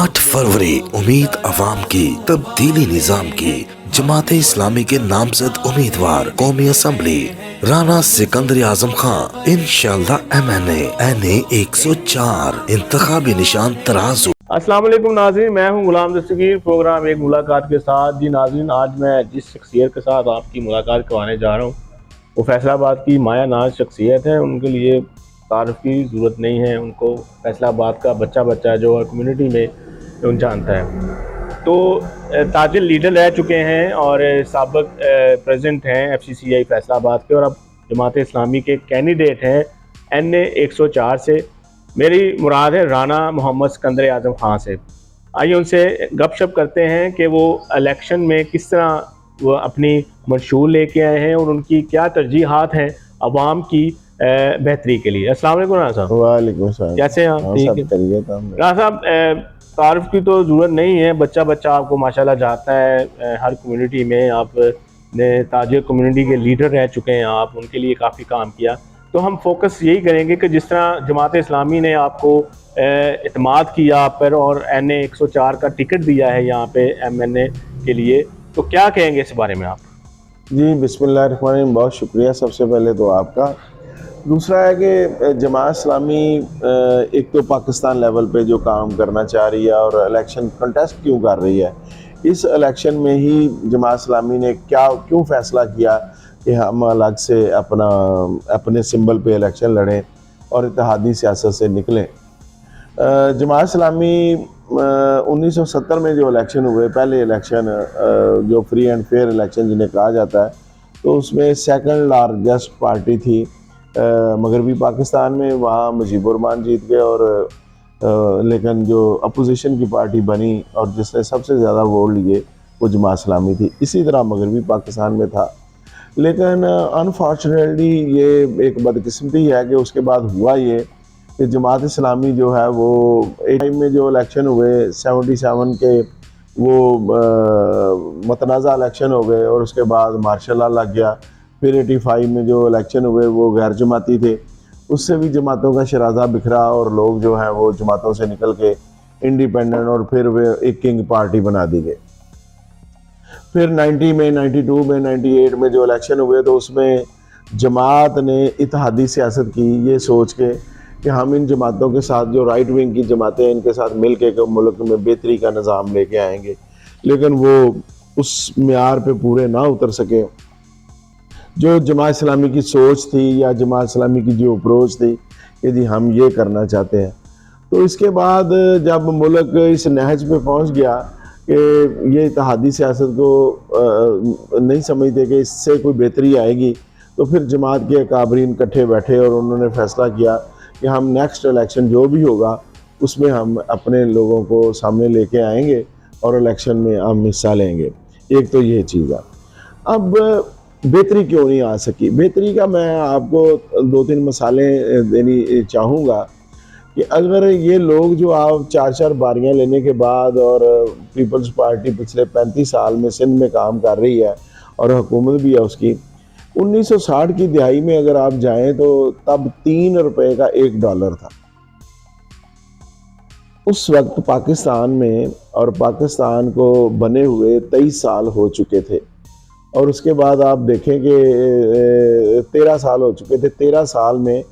8 फरवरी उम्मीद अवाम की, तब्दीली निजाम की। जमाते इस्लामी के नामजद उम्मीदवार कौमी असम्बली राना सिकंदर आजम खान इंशाअल्लाह MNA 104 इंतखाबी निशान तराजू। अस्सलाम वालेकुम नाज़रीन, मैं हूं गुलाम दस्तगीर। प्रोग्राम एक मुलाकात के साथ। जी नाज़रीन, आज मैं जिस शख्सियत के साथ आपकी मुलाकात करवाने जा रहा हूं वो फैसलाबाद की माया नाज शख्सियत है। उनके लिए तारीफ़ की ज़रूरत नहीं है, उनको फैसलाबाद का बच्चा बच्चा जो है कम्युनिटी में उन जानता है। तो ताजिल लीडर रह चुके हैं और साबिक प्रेसिडेंट हैं FCCI फैसलाबाद के, और अब जमात इस्लामी के कैंडिडेट हैं NA 104 से। मेरी मुराद है राना मोहम्मद सिकंदर आजम खान से। आइए उनसे गपशप करते हैं कि वो इलेक्शन में किस तरह वो अपनी मंशूर लेके आए हैं और उनकी क्या तरजीहात हैं अवाम की बेहतरी के लिए। अस्सलाम वालेकुम राना साहब। वालेकुम सलाम। कैसे हैं आप? ठीक है राना साहब, तारीफ की तो ज़रूरत नहीं है, बच्चा बच्चा आपको माशाल्लाह जाता है। हर कम्युनिटी में आपने ताजिर कम्युनिटी के लीडर रह चुके हैं, आप उनके लिए काफ़ी काम किया। तो हम फोकस यही करेंगे कि जिस तरह जमात इस्लामी ने आपको इत्माद किया आप पर और NA 104 का टिकट दिया है यहाँ पे MNA के लिए, तो क्या कहेंगे इस बारे में आप? जी बिस्मिल्लाहिर्रहमानिर्रहीम, बहुत शुक्रिया सबसे पहले तो आपका। दूसरा है कि जमात इस्लामी एक तो पाकिस्तान लेवल पे जो काम करना चाह रही है और इलेक्शन कंटेस्ट क्यों कर रही है, इस इलेक्शन में ही जमात इस्लामी ने क्यों फ़ैसला किया कि हम अलग से अपने सिंबल पे इलेक्शन लड़ें और इत्तेहादी सियासत से निकलें। जमात इस्लामी 1970 में जो इलेक्शन हुए, पहले इलेक्शन जो फ्री एंड फेयर इलेक्शन जिन्हें कहा जाता है, तो उसमें सेकंड लार्जेस्ट पार्टी थी मगरबी पाकिस्तान में। वहाँ मुजीबुर रहमान जीत गए और लेकिन जो अपोजिशन की पार्टी बनी और जिसने सबसे ज़्यादा वोट लिए वो जमात इस्लामी थी। इसी तरह मगरबी पाकिस्तान में था, लेकिन अनफॉर्चुनेटली ये एक बदकिस्मती है कि उसके बाद हुआ ये कि जमात इस्लामी जो है वो एक टाइम में जो इलेक्शन हुए 77 के वो मतनाज़ा इलेक्शन हो गए और उसके बाद मार्शल लॉ लग गया। फिर 85 में जो इलेक्शन हुए वो गैर जमाती थे, उससे भी जमातों का शराजा बिखरा और लोग जो हैं वो जमातों से निकल के इंडिपेंडेंट और फिर वे एक किंग पार्टी बना दी गई। फिर 90 में, 92 में, 98 में जो इलेक्शन हुए तो उसमें जमात ने इत्तेहादी सियासत की, ये सोच के कि हम इन जमातों के साथ जो राइट विंग की जमातें हैं इनके साथ मिल के मुल्क में बेहतरी का निज़ाम लेके आएंगे, लेकिन वो उस म्यार पे पूरे ना उतर सके। जो जमात इस्लामी की सोच थी या जमात इस्लामी की जो अप्रोच थी कि जी हम ये करना चाहते हैं, तो इसके बाद जब मुल्क इस नहज पे पहुंच गया कि ये इत्तेहादी सियासत को नहीं समझते कि इससे कोई बेहतरी आएगी, तो फिर जमात के अकाबरीन इकट्ठे बैठे और उन्होंने फ़ैसला किया कि हम नेक्स्ट इलेक्शन जो भी होगा उसमें हम अपने लोगों को सामने लेके आएंगे और इलेक्शन में हम हिस्सा लेंगे। एक तो ये चीज़ है। अब बेहतरी क्यों नहीं आ सकी, बेहतरी का मैं आपको 2-3 मिसालें देनी चाहूँगा कि अगर ये लोग जो आप 4-4 बारियां लेने के बाद, और पीपल्स पार्टी पिछले 35 साल में सिंध में काम कर रही है और हुकूमत भी है उसकी, 1960 की दिहाई में अगर आप जाएं तो तब 3 रुपए का $1 था। उस वक्त पाकिस्तान में, और पाकिस्तान को बने हुए 23 साल हो चुके थे, और उसके बाद आप देखें कि 13 साल हो चुके थे। 13 साल में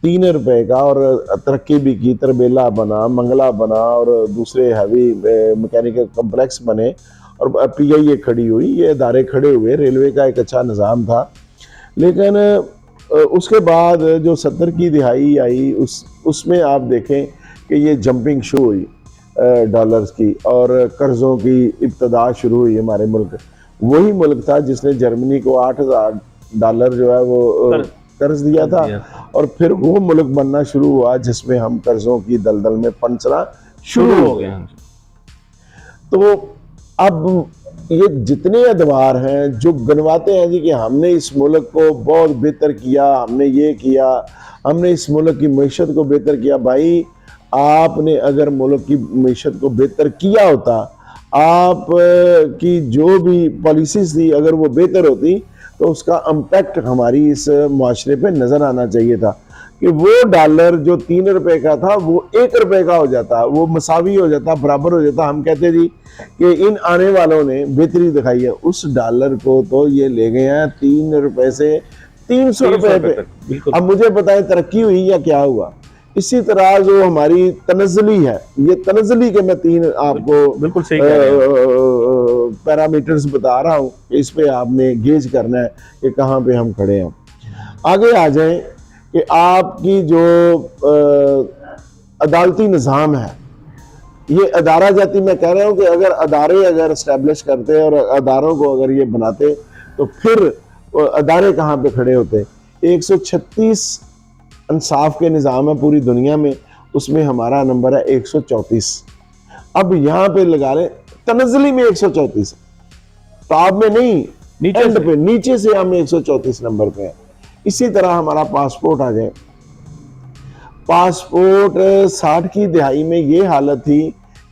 3 रुपए का, और तरक्की भी की, तरबेला बना, मंगला बना और दूसरे हैवी मैकेनिकल कम्प्लेक्स बने और PIA खड़ी हुई, ये इदारे खड़े हुए, रेलवे का एक अच्छा निज़ाम था। लेकिन उसके बाद जो 70 की दिहाई आई उसमें आप देखें कि ये जंपिंग शुरू हुई डॉलर्स की और कर्ज़ों की इब्तदा शुरू हुई। हमारे मुल्क वही मुल्क था जिसने जर्मनी को $8,000 जो है वो कर्ज दिया था, और फिर वो मुल्क बनना शुरू हुआ जिसमें हम कर्ज़ों की दलदल में फंसना शुरू हो गए। तो अब ये जितने अदवार हैं जो गनवाते हैं जी कि हमने इस मुल्क को बहुत बेहतर किया, हमने ये किया, हमने इस मुल्क की मईशत को बेहतर किया। भाई, आपने अगर मुल्क की मईशत को बेहतर किया होता, आप की जो भी पॉलिसीज़ थी अगर वो बेहतर होती तो उसका इम्पैक्ट हमारी इस माशरे पे नज़र आना चाहिए था। कि वो डॉलर जो 3 रुपए का था वो 1 रुपए का हो जाता, वो मसावी हो जाता, बराबर हो जाता। हम कहते जी कि इन आने वालों ने बेहतरी दिखाई है। उस डॉलर को तो ये ले गए हैं 3 रुपए से 300 रुपए पे। बिल्कुल। अब मुझे बताएं तरक्की हुई या क्या हुआ। इसी तरह जो हमारी तनज़ली है, ये तनज़ली के मैं 3 आपको बिल्कुल सही कह रहे हैं। पैरामीटर्स बता रहा हूँ, इस पे आपने गेज करना है कि कहाँ पे हम खड़े हैं। आगे आ जाएं कि आपकी जो अदालती निज़ाम है, ये अदारा जाती, मैं कह रहा हूँ कि अगर अदारे अगर इस्टेब्लिश करते और अदारों को अगर ये बनाते तो फिर अदारे कहाँ पे खड़े होते। 136 इंसाफ के निज़ाम है पूरी दुनिया में, उसमें हमारा नंबर है 134। अब यहाँ पे लगा लें तनज़ली में 134, टॉप में नहीं, एंड पे नीचे से हम 134 नंबर पे हैं। इसी तरह हमारा पासपोर्ट आ जाए, पासपोर्ट 60 की दिहाई में ये हालत थी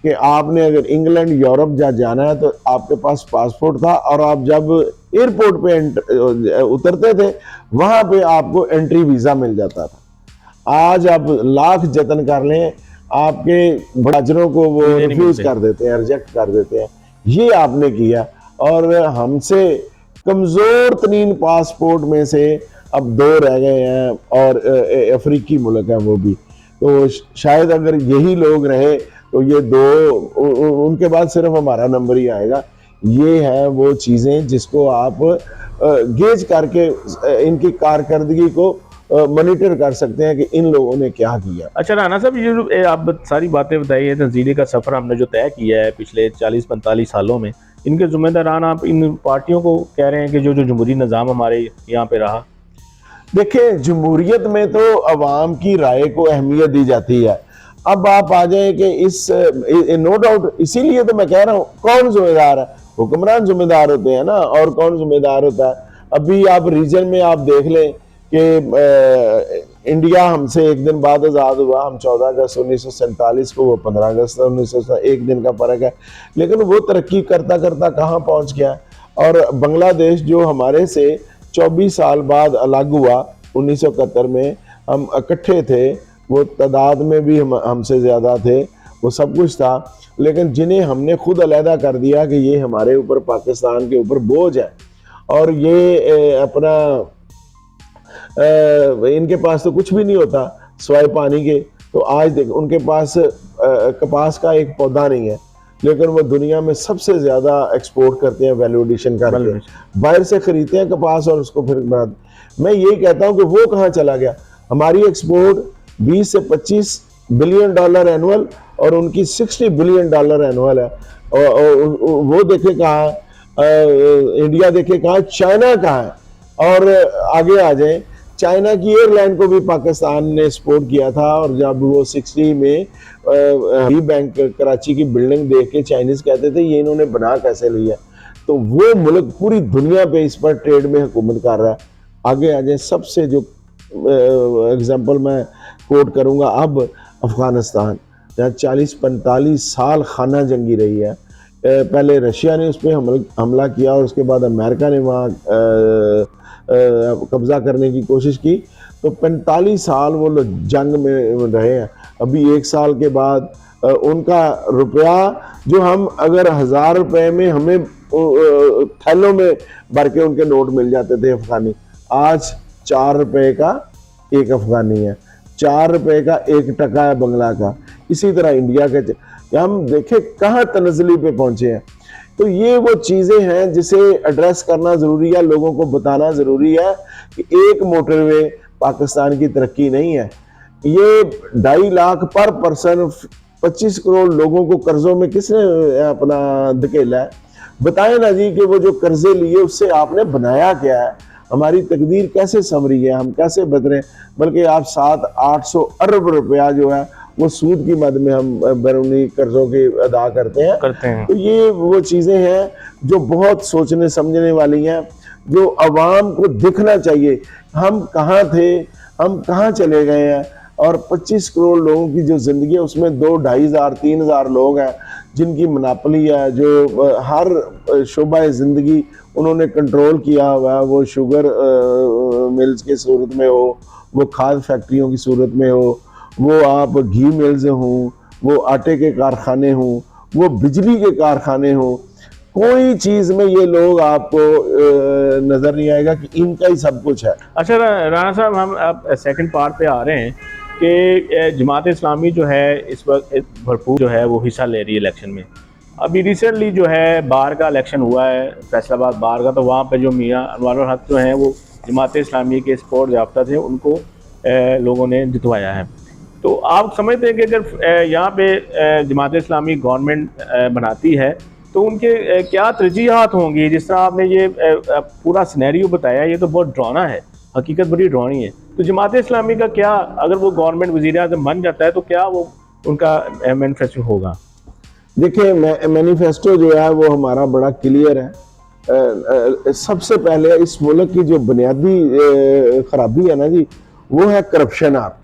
कि आपने अगर इंग्लैंड यूरोप जाना है तो आपके पास पासपोर्ट था, और आप जब एयरपोर्ट पे उतरते थे वहां पे आपको एंट्री वीजा मिल जाता था। आज आप लाख जतन कर लें, आपके बच्चों को वो रिफ्यूज कर देते हैं, रिजेक्ट कर देते हैं। ये आपने किया, और हमसे कमजोर तरीन पासपोर्ट में से अब 2 रह गए हैं, और अफ्रीकी मुल्क है वो भी। तो शायद अगर यही लोग रहे तो ये 2 उनके बाद सिर्फ हमारा नंबर ही आएगा। ये है वो चीज़ें जिसको आप गेज करके इनकी कारकर्दगी को मॉनिटर कर सकते हैं कि इन लोगों ने क्या किया। अच्छा राना साहब, ये जो आप सारी बातें बताई है, तंजीली का सफ़र हमने जो तय किया है पिछले 40-45 सालों में, इनके जिम्मेदारान आप इन पार्टियों को कह रहे हैं कि जो जमहूरी निज़ाम हमारे यहाँ पे रहा। देखिए, जमहूरियत में तो अवाम की राय को अहमियत दी जाती है। अब आप आ जाए कि इस नो डाउट, इसीलिए तो मैं कह रहा हूँ कौन जिम्मेदार है, हुक्मरान जिम्मेदार होते हैं ना, और कौन जिम्मेदार होता है। अभी आप रीजन में आप देख लें कि इंडिया हमसे एक दिन बाद आज़ाद हुआ, हम 14 अगस्त 1947 को, वो 15 अगस्त 1947, एक दिन का फर्क है, लेकिन वो तरक्की करता करता कहाँ पहुँच गया। और बांग्लादेश जो हमारे से 24 साल बाद अलग हुआ 1971 में, हम इकट्ठे थे, वो तादाद में भी हमसे ज़्यादा थे, वो सब कुछ था, लेकिन जिन्हें हमने खुद अलहदा कर दिया कि ये हमारे ऊपर, पाकिस्तान के ऊपर बोझ है, और ये अपना इनके पास तो कुछ भी नहीं होता सिवाय पानी के। तो आज देख, उनके पास कपास का एक पौधा नहीं है, लेकिन वो दुनिया में सबसे ज़्यादा एक्सपोर्ट करते हैं, वैल्यू एडिशन करके बाहर से खरीदते हैं कपास और उसको फिर मैं यही कहता हूँ कि वो कहाँ चला गया। हमारी एक्सपोर्ट 20 से 25 बिलियन डॉलर एनुअल, और उनकी 60 बिलियन डॉलर एनुअल है। और वो देखे कहाँ, इंडिया देखे कहाँ, चाइना कहाँ है। और आगे आ जाए, चाइना की एयरलाइन को भी पाकिस्तान ने सपोर्ट किया था, और जब वो 60 में बैंक कराची की बिल्डिंग देख के चाइनीज कहते थे ये इन्होंने बना कैसे लिया। तो वो मुल्क पूरी दुनिया पे इस पर ट्रेड में हुकूमत कर रहा है। आगे आ जाए, सबसे जो एग्जांपल मैं कोट करूंगा, अब अफगानिस्तान, जहाँ 40-45 साल खाना जंगी रही है। पहले रशिया ने उस पर हमला किया, और उसके बाद अमेरिका ने वहाँ कब्जा करने की कोशिश की। तो 45 साल वो लोग जंग में रहे हैं। अभी 1 साल के बाद उनका रुपया, जो हम अगर 1000 रुपए में हमें थैलों में भर के उनके नोट मिल जाते थे अफगानी, आज 4 रुपए का एक अफगानी है, 4 रुपए का 1 टका है बंगला का। इसी तरह इंडिया के हम देखें कहाँ तनज़ली पे पहुंचे हैं। तो ये वो चीज़ें हैं जिसे एड्रेस करना ज़रूरी है, लोगों को बताना ज़रूरी है कि एक मोटरवे पाकिस्तान की तरक्की नहीं है। ये 2.5 लाख पर पर्सन, 25 करोड़ लोगों को कर्जों में किसने अपना धकेला है? बताएं ना जी कि वो जो कर्जे लिए उससे आपने बनाया क्या है, हमारी तकदीर कैसे संवरी है, हम कैसे बदले। बल्कि आप 700-800 अरब रुपया जो है वो सूद की मद में हम बैरूनी कर्जों के अदा करते हैं। तो ये वो चीज़ें हैं जो बहुत सोचने समझने वाली हैं, जो अवाम को दिखना चाहिए हम कहाँ थे, हम कहाँ चले गए हैं। और 25 करोड़ लोगों की जो ज़िंदगी है उसमें 2-2,500-3,000 लोग हैं जिनकी मनापली है, जो हर शोबा ज़िंदगी उन्होंने कंट्रोल किया हुआ है। वो शुगर मिल्स की सूरत में हो, वो खाद फैक्ट्रियों की सूरत में हो, वो आप घी मिल्स हों, वो आटे के कारखाने हों, वो बिजली के कारखाने हों, कोई चीज में ये लोग आपको नजर नहीं आएगा कि इनका ही सब कुछ है। अच्छा राणा साहब, हम अब सेकंड पार्ट पे आ रहे हैं कि जमात इस्लामी जो है इस वक्त भरपूर जो है वो हिस्सा ले रही है इलेक्शन में। अभी रिसेंटली जो है बार का इलेक्शन हुआ है, फैसलाबाद बार का, तो वहाँ पे जो मियाँ अनवारुल हक जो हैं वो जमात इस्लामी के सपोर्ट याफ्ता थे, उनको लोगों ने जितवाया है। तो आप समझते हैं कि अगर यहाँ पे जमात इस्लामी गवर्नमेंट बनाती है तो उनके क्या तरजीहात होंगी? जिस तरह आपने ये पूरा सिनेरियो बताया, ये तो बहुत डरावना है, हकीकत बड़ी डरावनी है। तो जमात इस्लामी का क्या, अगर वो गवर्नमेंट वज़ीर आज़म बन जाता है तो क्या वो उनका मैनिफेस्टो होगा? देखिए, मैनिफेस्टो जो है वो हमारा बड़ा क्लियर है। सबसे पहले इस मुल्क की जो बुनियादी खराबी है ना जी, वो है करप्शन। आप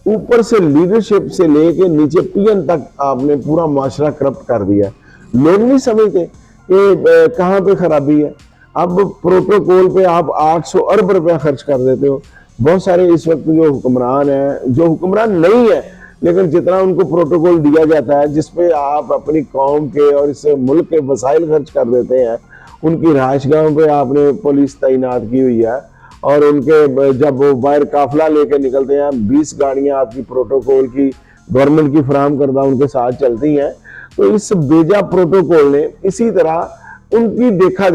ऊपर से लीडरशिप से लेके नीचे पीएम तक आपने पूरा माशरा करप्ट कर दिया। लोग नहीं समझते कि कहाँ पे खराबी है। अब प्रोटोकॉल पे आप 800 अरब रुपया खर्च कर देते हो। बहुत सारे इस वक्त जो हुक्मरान हैं, जो हुक्मरान नहीं है, लेकिन जितना उनको प्रोटोकॉल दिया जाता है जिसपे आप अपनी कौम के और इस मुल्क के वसाइल खर्च कर देते हैं, उनकी रहायशगाहों पे आपने पुलिस तैनात की हुई है, और उनके जब वो बाहर काफिला लेके निकलते हैं, 20 गाड़ियां आपकी प्रोटोकॉल की गवर्नमेंट की फराहम करदा उनके साथ चलती हैं। तो इस बेजा प्रोटोकॉल ने इसी तरह उनकी देखा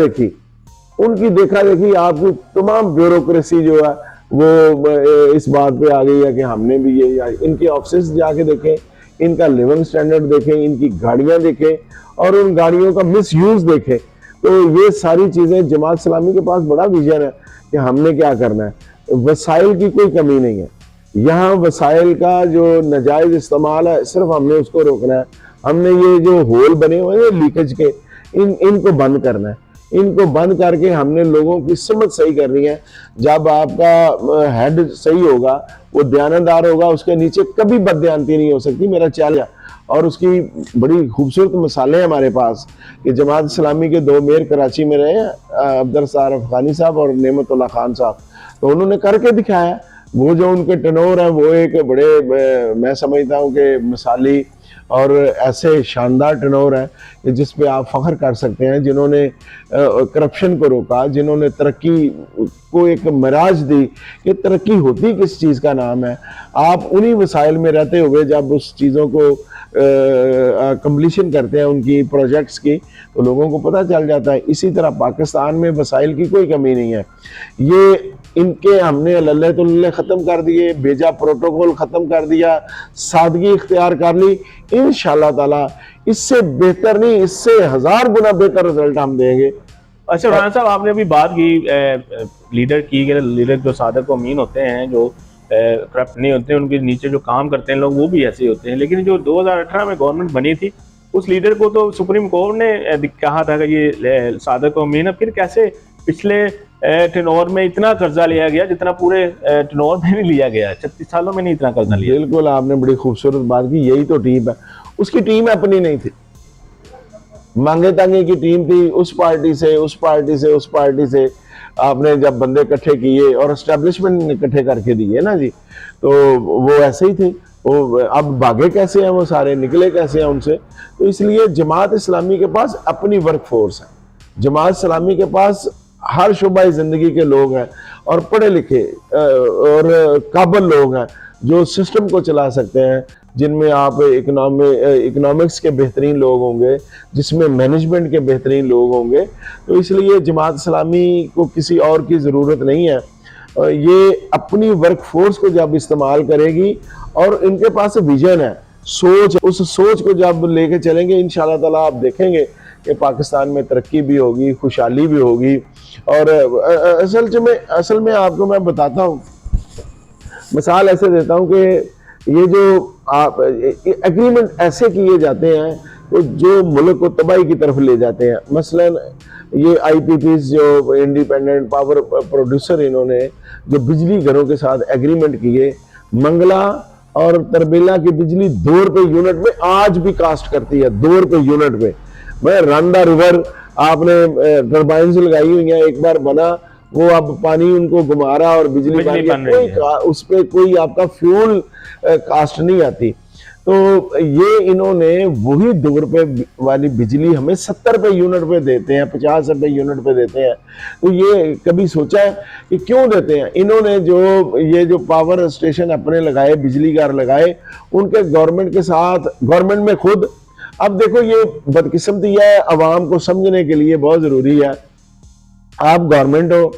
देखी आपकी तमाम ब्यूरोक्रेसी जो है वो इस बात पे आ गई है कि हमने भी ये, इनके ऑफिस जाके देखें, इनका लिविंग स्टैंडर्ड देखें, इनकी गाड़ियां देखें और उन गाड़ियों का मिस यूज देखें। तो ये सारी चीजें, जमात इस्लामी के पास बड़ा विजन है कि हमने क्या करना है। वसाइल की कोई कमी नहीं है यहाँ, वसाइल का जो नाजायज इस्तेमाल है सिर्फ हमने उसको रोकना है। हमने ये जो होल बने हुए हैं लीकेज के, इनको बंद करना है। इनको बंद करके हमने लोगों की समझ सही करनी है। जब आपका हेड सही होगा, वो दयानतदार होगा, उसके नीचे कभी बददयानती नहीं हो सकती, मेरा चैलेंज। और उसकी बड़ी खूबसूरत मिसालें हमारे पास कि जमात इस्लामी के 2 मेयर कराची में रहे हैं, अब्दुलरसार अफगानी साहब और नेमतुल्ला खान साहब, तो उन्होंने करके दिखाया। वो जो उनके टनोर है वो एक बड़े, मैं समझता हूँ कि मिसाली और ऐसे शानदार टनोर है कि जिस पे आप फख्र कर सकते हैं, जिन्होंने करप्शन को रोका, जिन्होंने तरक्की को एक मराज दी कि तरक्की होती किस चीज़ का नाम है। आप उन्हीं वसाइल में रहते हुए जब उस चीज़ों को कंप्लीशन करते हैं उनकी प्रोजेक्ट्स की, तो लोगों को पता चल जाता है। इसी तरह पाकिस्तान में वसाइल की कोई कमी नहीं है। ये इनके हमने अल्लाह तो ख़त्म कर दिए, भेजा प्रोटोकॉल ख़त्म कर दिया, सादगी इख्तियार कर ली। इंशाअल्लाह ताला इससे बेहतर नहीं, इससे 1000 गुना बेहतर रिजल्ट हम देंगे। अच्छा राना साहब, आपने अभी बात की लीडर की, लीडर जो सादक अमीन होते हैं, जो करप्ट नहीं होते, उनके नीचे जो काम करते हैं लोग वो भी ऐसे होते हैं। लेकिन जो 2018 में गवर्नमेंट बनी थी, उस लीडर को तो सुप्रीम कोर्ट ने कहा था कि ये सादक अमीन है। फिर कैसे पिछले टेनोर में इतना कर्जा लिया गया जितना पूरे टेनोर में नहीं लिया गया, 36 सालों में नहीं इतना कर्जा लिया? बिल्कुल, आपने बड़ी खूबसूरत बात की। यही तो टीम है, उसकी टीम अपनी नहीं थी, मांगे तांगे की टीम थी, उस पार्टी से उस पार्टी से उस पार्टी से आपने जब बंदे इकट्ठे किए और एस्टेब्लिशमेंट इकट्ठे करके दिए ना जी, तो वो ऐसे ही थे। वो अब भागे कैसे हैं, वो सारे निकले कैसे हैं उनसे? तो इसलिए जमात इस्लामी के पास अपनी वर्क फोर्स है। जमात इस्लामी के पास हर शुबा जिंदगी के लोग हैं और पढ़े लिखे और काबिल लोग हैं जो सिस्टम को चला सकते हैं, जिनमें आप इकोनॉमिक्स के बेहतरीन लोग होंगे, जिसमें मैनेजमेंट के बेहतरीन लोग होंगे। तो इसलिए जमात इस्लामी को किसी और की ज़रूरत नहीं है। ये अपनी वर्क फोर्स को जब इस्तेमाल करेगी और इनके पास विजन है, सोच, उस सोच को जब लेके चलेंगे, इंशाअल्लाह ताला आप देखेंगे कि पाकिस्तान में तरक्की भी होगी, खुशहाली भी होगी। और असल में आपको मैं बताता हूँ, मिसाल ऐसे देता हूँ कि ये जो आप एग्रीमेंट ऐसे किए जाते हैं तो जो मुल्क को तबाही की तरफ ले जाते हैं। मसलन ये IPPs जो इंडिपेंडेंट पावर प्रोड्यूसर, इन्होंने जो बिजली घरों के साथ एग्रीमेंट किए, मंगला और तरबेला की बिजली 2 रुपए यूनिट में आज भी कास्ट करती है, 2 रुपए यूनिट में। मैं रंदा रिवर आपने टर्बाइन्स लगाई हुई हैं, एक बार बना वो अब पानी उनको घुमा रहा और बिजली बन बिजली रही बन है, रही है। उस पे कोई आपका फ्यूल कास्ट नहीं आती। तो ये इन्होंने वही ₹2 वाली बिजली हमें ₹70 यूनिट पे देते हैं, ₹50 यूनिट पे देते हैं। तो ये कभी सोचा है कि क्यों देते हैं? इन्होंने ये जो पावर स्टेशन अपने लगाए, बिजली घर लगाए, उनके गवर्नमेंट के साथ, गवर्नमेंट में खुद, अब देखो ये बदकिस्मती है, आवाम को समझने के लिए बहुत जरूरी है। आप गवर्नमेंट हो,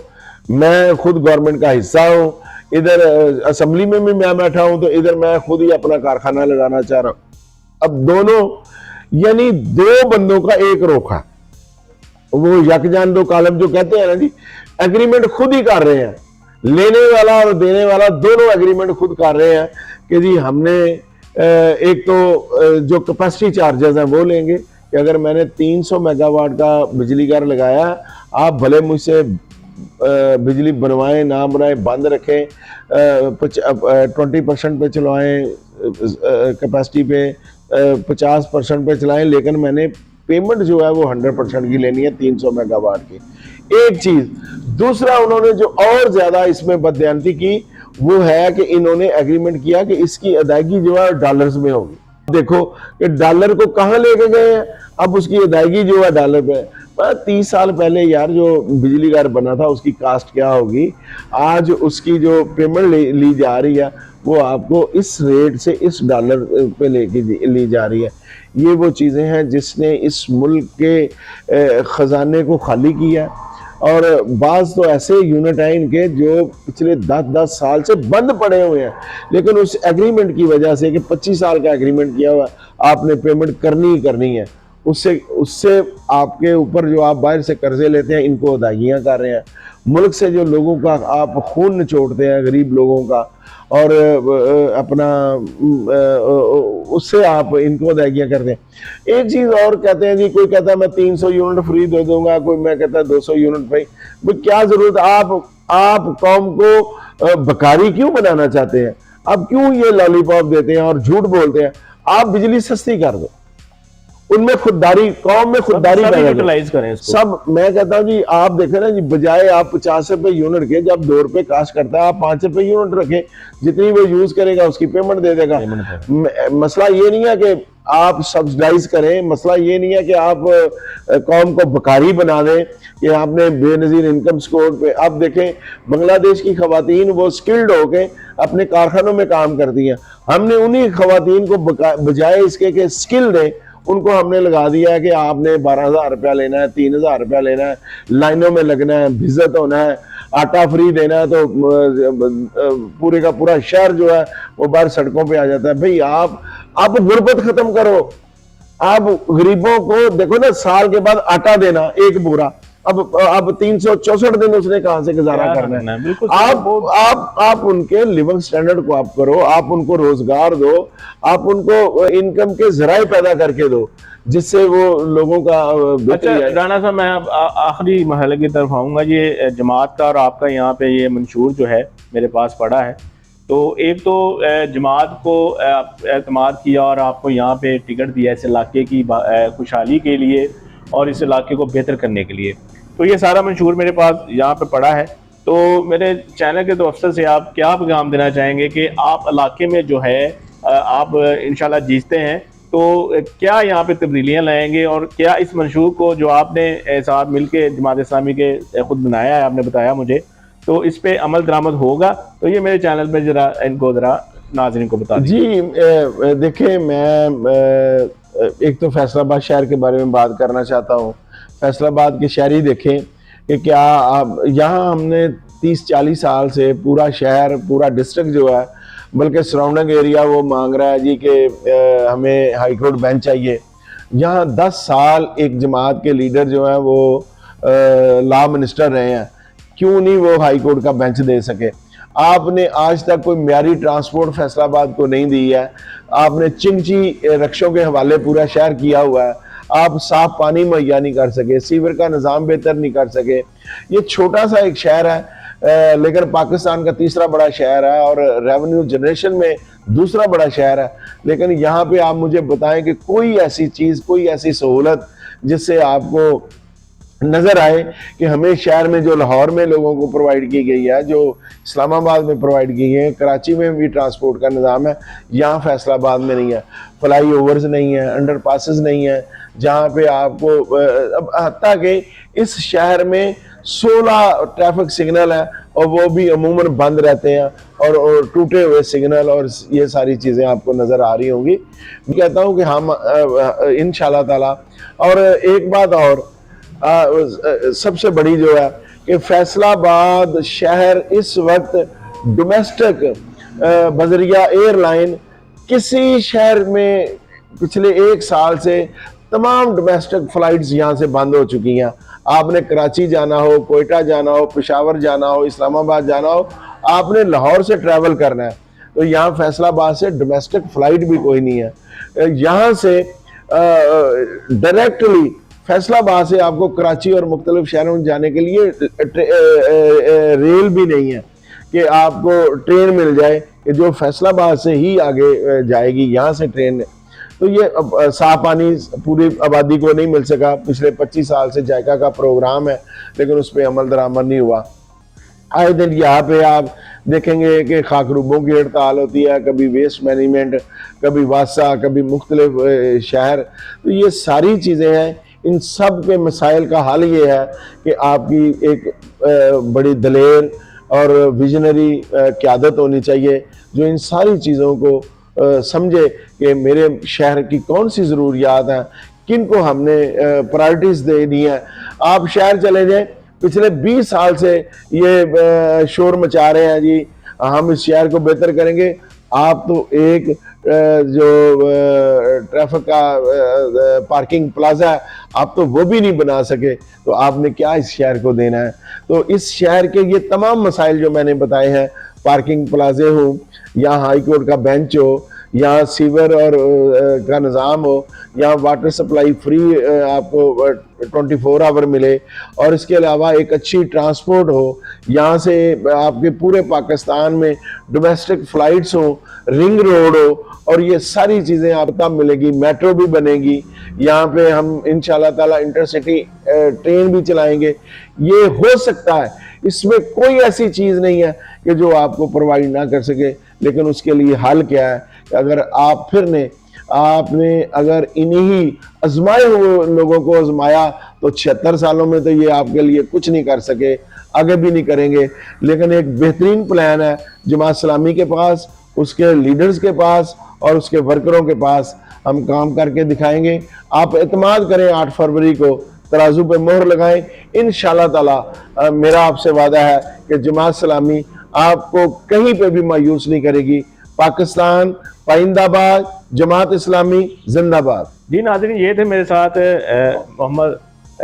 मैं खुद गवर्नमेंट का हिस्सा हूं, इधर असेंबली में भी मैं बैठा हूं, तो इधर मैं खुद ही अपना कारखाना लगाना चाह रहा हूं। अब दोनों, यानी दो बंदों का एक रोका, वो यकजान दो कालम जो कहते हैं ना जी, एग्रीमेंट खुद ही कर रहे हैं, लेने वाला और देने वाला दोनों एग्रीमेंट खुद कर रहे हैं कि जी हमने एक तो जो कैपेसिटी चार्जेस हैं वो लेंगे कि अगर मैंने 300 मेगावाट का बिजली घर लगाया, आप भले मुझसे बिजली बनवाएं ना बनाएं, बंद रखें, 20% पे चलवाएं कैपेसिटी पे, 50% पे चलाएं, लेकिन मैंने पेमेंट जो है वो 100% की लेनी है 300 मेगावाट की। एक चीज। दूसरा, उन्होंने जो और ज्यादा इसमें बदयांती की वो है कि इन्होंने एग्रीमेंट किया कि इसकी अदायगी जो है डॉलर्स में होगी। देखो कि डॉलर को कहां लेके गए हैं, अब उसकी अदायगी जो है डॉलर पे। 30 साल पहले यार जो बिजली घर बना था उसकी कास्ट क्या होगी, आज उसकी जो पेमेंट ली जा रही है वो आपको इस रेट से, इस डॉलर पे लेके ली जा रही है। ये वो चीज़ें हैं जिसने इस मुल्क के ख़जाने को खाली किया। और बाज़ तो ऐसे यूनिट हैं इनके जो पिछले 10-10 साल से बंद पड़े हुए हैं, लेकिन उस एग्रीमेंट की वजह से कि 25 साल का एग्रीमेंट किया हुआ, आपने पेमेंट करनी ही करनी है, उससे आपके ऊपर जो आप बाहर से कर्जे लेते हैं इनको अदायगियाँ कर रहे हैं। मुल्क से जो लोगों का आप खून निचोड़ते हैं, गरीब लोगों का, और अपना उससे आप इनको अदायगियाँ करते हैं। एक चीज़ और कहते हैं जी, कोई कहता है मैं 300 यूनिट फ्री दे दूंगा, कोई मैं कहता है 200 यूनिट फ्री। भाई क्या जरूरत, आप कौम को बकारी क्यों बनाना चाहते हैं? आप क्यों ये लॉलीपॉप देते हैं और झूठ बोलते हैं? आप बिजली सस्ती कर दो, उनमें खुददारी, कौम में खुददारी यूटिलाइज करें इसको। सब। मैं कहता हूँ जी, आप देखें ना जी, बजाय आप ₹50 यूनिट के, जब ₹2 कास्ट करता है, आप ₹5 यूनिट रखें, जितनी वो यूज करेगा उसकी पेमेंट दे देगा। मसला ये नहीं है कि आप सब्सिडाइज करें, मसला ये नहीं है कि आप कौम को बकारी बना दें कि आपने बेनजीर इनकम स्कोर पे। आप देखें बांग्लादेश की खवातीन वो स्किल्ड होके अपने कारखानों में काम करती हैं, हमने उन्हीं खवातीन को बजाय इसके कि स्किल दें, उनको हमने लगा दिया है कि आपने 12,000 रुपया लेना है, 3,000 रुपया लेना है, लाइनों में लगना है, भिजत होना है, आटा फ्री देना है, तो पूरे का पूरा शहर जो है वो बाहर सड़कों पे आ जाता है। भाई आप गुर्बत खत्म करो, आप गरीबों को देखो ना, साल के बाद आटा देना एक बोरा, अब 364 दिन उसने कहां से गुजारा करना है? आप उनके लिविंग स्टैंडर्ड को आप करो, आप उनको रोजगार दो, आप उनको इनकम के जराए पैदा करके दो, जिससे वो लोगों का अच्छा राना साहब, मैं अब आखिरी मरहले की तरफ आऊँगा। ये जमात का और आपका यहाँ पे ये मंशूर जो है मेरे पास पड़ा है, तो एक तो जमात को एतमाद किया और आपको यहाँ पे टिकट दिया इस इलाके की खुशहाली के लिए और इस इलाके को बेहतर करने के लिए, तो ये सारा मंशूर मेरे पास यहाँ पे पड़ा है। तो मेरे चैनल के अफसर से आप क्या पैगाम देना चाहेंगे कि आप इलाके में जो है आप इंशाल्लाह जीतते हैं, तो क्या यहाँ पे तब्दीलियाँ लाएंगे और क्या इस मंशूर को जो आपने साथ मिल के जमात इस्लामी के खुद बनाया है, आपने बताया मुझे, तो इस पे अमल दरामद होगा? तो ये मेरे चैनल में जरा इनको जरा नाज़रीन को बता जी। देखिए, मैं एक तो फैसलाबाद शहर के बारे में बात करना चाहता हूँ। फैसलाबाद के शहरी देखें कि क्या आप यहाँ, हमने 30-40 साल से पूरा शहर, पूरा डिस्ट्रिक्ट जो है, बल्कि सराउंडिंग एरिया वो मांग रहा है जी कि हमें हाई कोर्ट बेंच चाहिए। यहाँ 10 साल एक जमात के लीडर जो है वो लॉ मिनिस्टर रहे हैं, क्यों नहीं वो हाई कोर्ट का बेंच दे सके? आपने आज तक कोई म्यारी ट्रांसपोर्ट फैसलाबाद को नहीं दी है, आपने चिंची रक्षों के हवाले पूरा शहर किया हुआ है, आप साफ पानी मुहैया नहीं कर सके, सीवर का निज़ाम बेहतर नहीं कर सके। ये छोटा सा एक शहर है, लेकिन पाकिस्तान का तीसरा बड़ा शहर है और रेवेन्यू जनरेशन में दूसरा बड़ा शहर है, लेकिन यहाँ पे आप मुझे बताएं कि कोई ऐसी चीज़, कोई ऐसी सहूलत जिससे आपको नज़र आए कि हमें शहर में जो लाहौर में लोगों को प्रोवाइड की गई है, जो इस्लामाबाद में प्रोवाइड की गई है, कराची में भी ट्रांसपोर्ट का निज़ाम है, यहाँ फैसलाबाद में नहीं है। फ्लाई ओवर्स नहीं है, अंडर पासिस नहीं है, जहाँ पे आपको अब हत्ता कि इस शहर में 16 ट्रैफिक सिग्नल है और वो भी अमूमन बंद रहते हैं, और टूटे हुए सिग्नल और ये सारी चीज़ें आपको नज़र आ रही होंगी। मैं कहता हूँ कि हम इंशाल्लाह ताला, और एक बात और सबसे बड़ी जो है कि फैसलाबाद शहर इस वक्त डोमेस्टिक बजरिया एयरलाइन किसी शहर में पिछले 1 साल से तमाम डोमेस्टिक फ्लाइट्स यहाँ से बंद हो चुकी हैं। आपने कराची जाना हो, कोयटा जाना हो, पेशावर जाना हो, इस्लामाबाद जाना हो, आपने लाहौर से ट्रैवल करना है तो यहाँ फैसलाबाद से डोमेस्टिक फ्लाइट भी कोई नहीं है। यहाँ से डायरेक्टली फैसलाबाद से आपको कराची और मुख्तलिफ शहरों में जाने के लिए रेल भी नहीं है कि आपको ट्रेन मिल जाए कि जो फैसलाबाद से ही आगे जाएगी, यहाँ से ट्रेन। तो ये साफ पानी पूरी आबादी को नहीं मिल सका। पिछले 25 साल से जायका का प्रोग्राम है लेकिन उस पर अमल दरामद नहीं हुआ। आए दिन यहाँ पे आप देखेंगे कि खाकरूबों की हड़ताल होती है, कभी वेस्ट मैनेजमेंट, कभी वासा, कभी मुख्तलिफ शहर। तो ये सारी चीज़ें हैं, इन सब के मसाइल का हल ये है कि आपकी एक बड़ी दलेर और विजनरी क़यादत होनी चाहिए जो इन सारी चीज़ों को समझे कि मेरे शहर की कौन सी ज़रूरियात हैं, किन को हमने प्रायोरिटीज़ देनी है। आप शहर चले जाएं, पिछले 20 साल से ये शोर मचा रहे हैं जी हम इस शहर को बेहतर करेंगे। आप तो एक जो ट्रैफिक का पार्किंग प्लाजा है आप तो वो भी नहीं बना सके, तो आपने क्या इस शहर को देना है। तो इस शहर के ये तमाम मसाइल जो मैंने बताए हैं, पार्किंग प्लाजे हो या हाई कोर्ट का बेंच हो या सीवर और का निज़ाम हो या वाटर सप्लाई फ्री आपको 24 आवर मिले, और इसके अलावा एक अच्छी ट्रांसपोर्ट हो, यहाँ से आपके पूरे पाकिस्तान में डोमेस्टिक फ़्लाइट्स हो, रिंग रोड हो, और ये सारी चीज़ें आप तब मिलेगी। मेट्रो भी बनेगी, यहाँ पे हम इंशाल्लाह ताला इंटरसिटी ट्रेन भी चलाएंगे। ये हो सकता है, इसमें कोई ऐसी चीज़ नहीं है कि जो आपको प्रोवाइड ना कर सके, लेकिन उसके लिए हल क्या है। अगर आपने अगर इन्हीं आजमाए हुए लोगों को आजमाया तो 76 सालों में तो ये आपके लिए कुछ नहीं कर सके, आगे भी नहीं करेंगे। लेकिन एक बेहतरीन प्लान है जमात इस्लामी के पास, उसके लीडर्स के पास और उसके वर्करों के पास। हम काम करके दिखाएंगे। आप एतमाद करें, 8 फरवरी को तराजू पे मोहर लगाएं। इंशाल्लाह ताला मेरा आपसे वादा है कि जमात इस्लामी आपको कहीं पे भी मायूस नहीं करेगी। पाकिस्तान पाइंदाबाद, जमात इस्लामी जिंदाबाद। जी नाज़रीन, ये थे मेरे साथ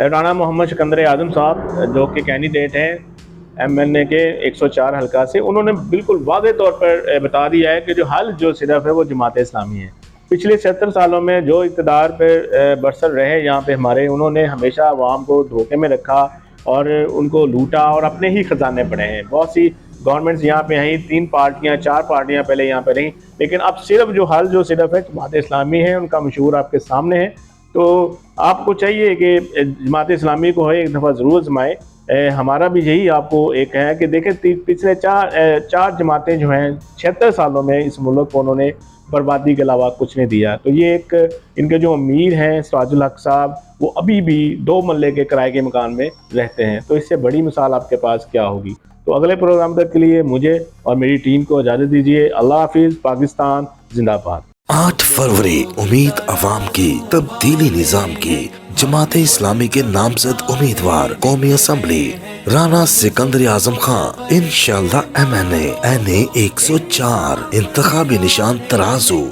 राना मोहम्मद सिकंदर आज़म साहब जो कि कैंडिडेट हैं MNA के 104 हल्का से। उन्होंने बिल्कुल वाज़े तौर पर बता दिया है कि जो हल जो सिर्फ है वो जमात इस्लामी है। पिछले 70 सालों में जो इक़्तिदार पर बरसर रहे यहाँ पे हमारे, उन्होंने हमेशा अवाम को धोखे में रखा और उनको लूटा और अपने ही ख़जाने पड़े हैं। बहुत सी गवर्नमेंट्स यहाँ पे हैं, 3 पार्टियाँ 4 पार्टियाँ पहले यहाँ पे रहीं, लेकिन अब सिर्फ जो हल जो सिर्फ है जमात इस्लामी है, उनका मशहूर आपके सामने है। तो आपको चाहिए कि जमात इस्लामी को है एक दफ़ा ज़रूर आजमाएं। हमारा भी यही आपको एक है कि देखें पिछले चार जमातें जो हैं 76 सालों में इस मुल्क को उन्होंने बर्बादी के अलावा कुछ नहीं दिया। तो ये एक इनके जो अमीर हैं सिराजुल हक साहब, वो अभी भी 2 मल्ले के किराए के मकान में रहते हैं। तो इससे बड़ी मिसाल आपके पास क्या होगी। तो अगले प्रोग्राम तक के लिए मुझे और मेरी टीम को इजाज़त दीजिए। अल्लाह हाफिज़। पाकिस्तान जिंदाबाद। 8 फरवरी उम्मीद अवाम की, तब्दीली निजाम की। जमात इस्लामी के नामजद उम्मीदवार कौमी असम्बली राना सिकंदर आजम खां, इंशाअल्लाह MNA NA 104, इंतखाबी निशान तराजू।